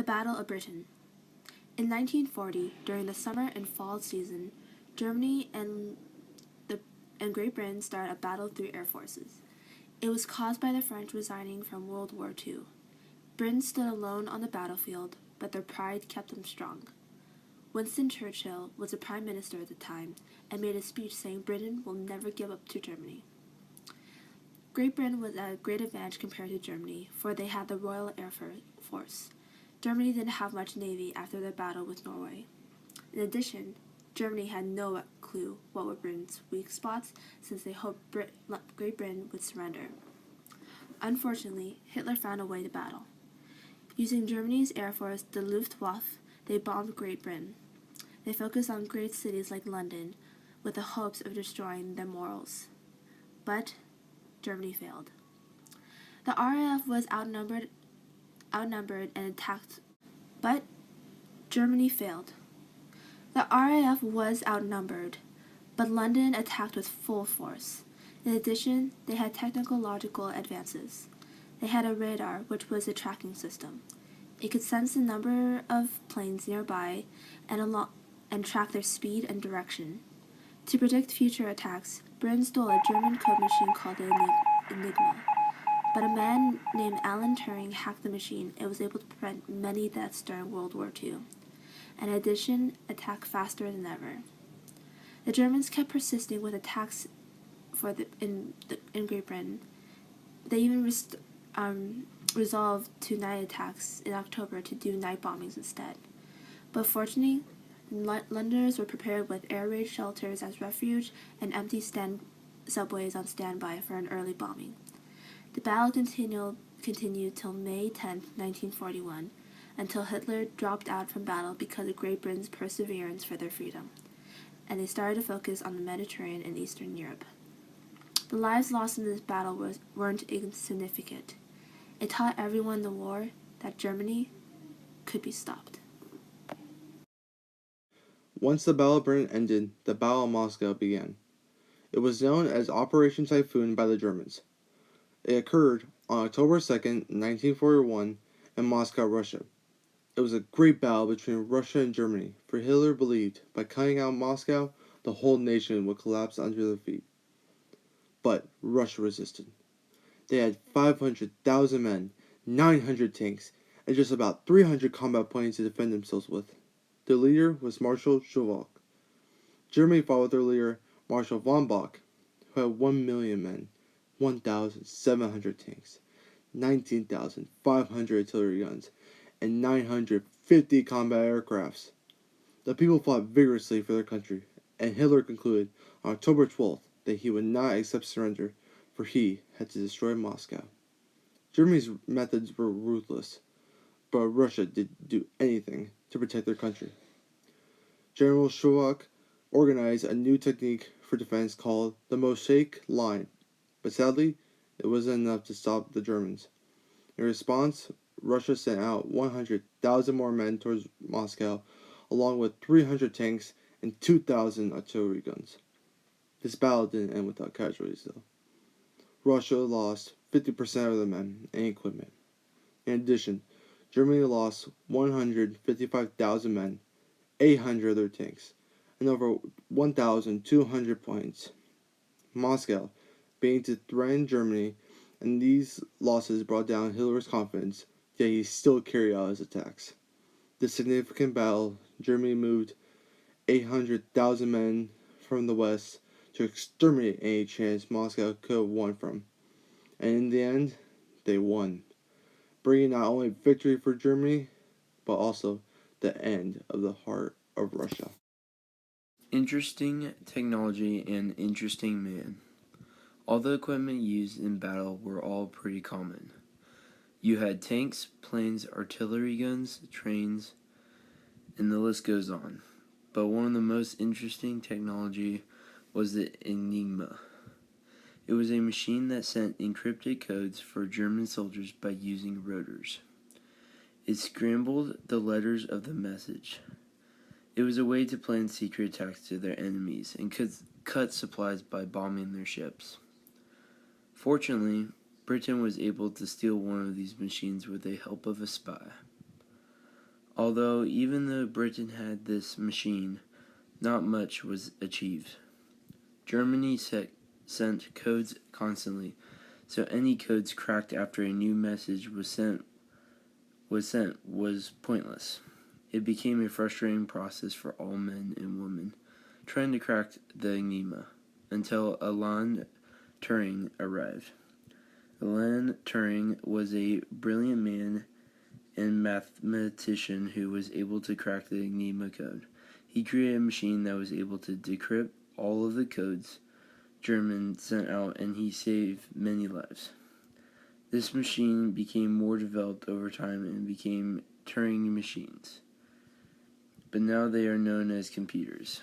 The Battle of Britain. In 1940, during the summer and fall season, Germany and Great Britain started a battle through air forces. It was caused by the French resigning from World War II. Britain stood alone on the battlefield, but their pride kept them strong. Winston Churchill was the Prime Minister at the time and made a speech saying Britain will never give up to Germany. Great Britain was at a great advantage compared to Germany, for they had the Royal Air Force. Germany didn't have much navy after their battle with Norway. In addition, Germany had no clue what were Britain's weak spots, since they hoped Great Britain would surrender. Unfortunately, Hitler found a way to battle. Using Germany's air force, the Luftwaffe, they bombed Great Britain. They focused on great cities like London, with the hopes of destroying their morals. But Germany failed. The RAF was outnumbered and attacked, but Germany failed. The RAF was outnumbered, but London attacked with full force. In addition, they had technological advances. They had a radar, which was a tracking system. It could sense the number of planes nearby and track their speed and direction. To predict future attacks, Britain stole a German code machine called the Enigma. But a man named Alan Turing hacked the machine and was able to prevent many deaths during World War II. In addition, attacked faster than ever. The Germans kept persisting with attacks in Great Britain. They even resolved to night attacks in October to do night bombings instead. But fortunately, Londoners were prepared with air raid shelters as refuge and empty subways on standby for an early bombing. The battle continued till May 10, 1941, until Hitler dropped out from battle because of Great Britain's perseverance for their freedom, and they started to focus on the Mediterranean and Eastern Europe. The lives lost in this battle weren't insignificant. It taught everyone in the war that Germany could be stopped. Once the Battle of Britain ended, the Battle of Moscow began. It was known as Operation Typhoon by the Germans. It occurred on October 2nd, 1941, in Moscow, Russia. It was a great battle between Russia and Germany, for Hitler believed by cutting out Moscow, the whole nation would collapse under their feet. But Russia resisted. They had 500,000 men, 900 tanks, and just about 300 combat planes to defend themselves with. Their leader was Marshal Schwab. Germany fought with their leader, Marshal von Bock, who had 1 million men, 1,700 tanks, 19,500 artillery guns, and 950 combat aircrafts. The people fought vigorously for their country, and Hitler concluded on October 12th that he would not accept surrender, for he had to destroy Moscow. Germany's methods were ruthless, but Russia didn't do anything to protect their country. General Schwab organized a new technique for defense called the Mosaic Line, but sadly, it wasn't enough to stop the Germans. In response, Russia sent out 100,000 more men towards Moscow, along with 300 tanks and 2,000 artillery guns. This battle didn't end without casualties, though. Russia lost 50% of the men and equipment. In addition, Germany lost 155,000 men, 800 of their tanks, and over 1,200 planes. Moscow began to threaten Germany, and these losses brought down Hitler's confidence, yet he still carried out his attacks. This significant battle, Germany moved 800,000 men from the west to exterminate any chance Moscow could have won from. And in the end, they won, bringing not only victory for Germany, but also the end of the heart of Russia. Interesting technology and interesting man. All the equipment used in battle were all pretty common. You had tanks, planes, artillery guns, trains, and the list goes on. But one of the most interesting technology was the Enigma. It was a machine that sent encrypted codes for German soldiers by using rotors. It scrambled the letters of the message. It was a way to plan secret attacks to their enemies and could cut supplies by bombing their ships. Fortunately, Britain was able to steal one of these machines with the help of a spy. Although even though Britain had this machine, not much was achieved. Germany sent codes constantly, so any codes cracked after a new message was pointless. It became a frustrating process for all men and women trying to crack the Enigma, until Alan Turing arrived. Alan Turing was a brilliant man and mathematician who was able to crack the Enigma code. He created a machine that was able to decrypt all of the codes Germans sent out, and he saved many lives. This machine became more developed over time and became Turing machines, but now they are known as computers.